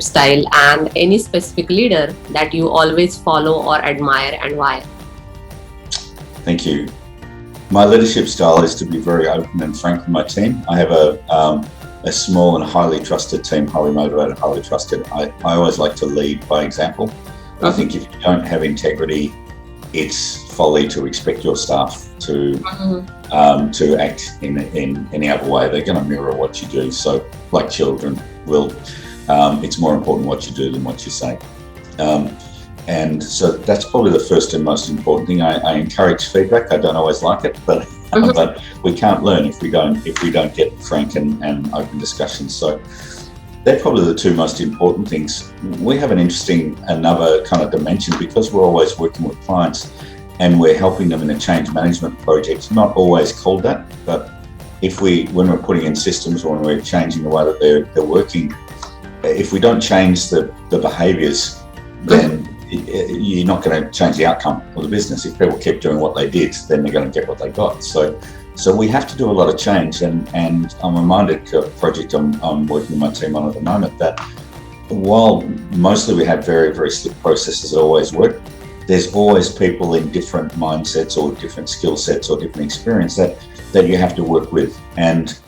style and any specific leader that you always follow or admire, and why? Thank you. My leadership style is to be very open and frank with my team. I have a small and highly trusted team, highly motivated, highly trusted. I always like to lead by example. I think if you don't have integrity, it's folly to expect your staff to act in any other way. They're going to mirror what you do. So, like children will, it's more important what you do than what you say. And so that's probably the first and most important thing. I encourage feedback. I don't always like it, but but we can't learn if we don't get frank and open discussions. So they're probably the two most important things. We have another kind of dimension because we're always working with clients and we're helping them in a change management project. Not always called that, but when we're putting in systems or when we're changing the way that they're working, if we don't change the behaviours, then you're not going to change the outcome of the business. If people keep doing what they did, then they're going to get what they got. So we have to do a lot of change, and I'm reminded of a project I'm working with my team on at the moment that while mostly we have very, very slick processes that always work, there's always people in different mindsets or different skill sets or different experience that you have to work with and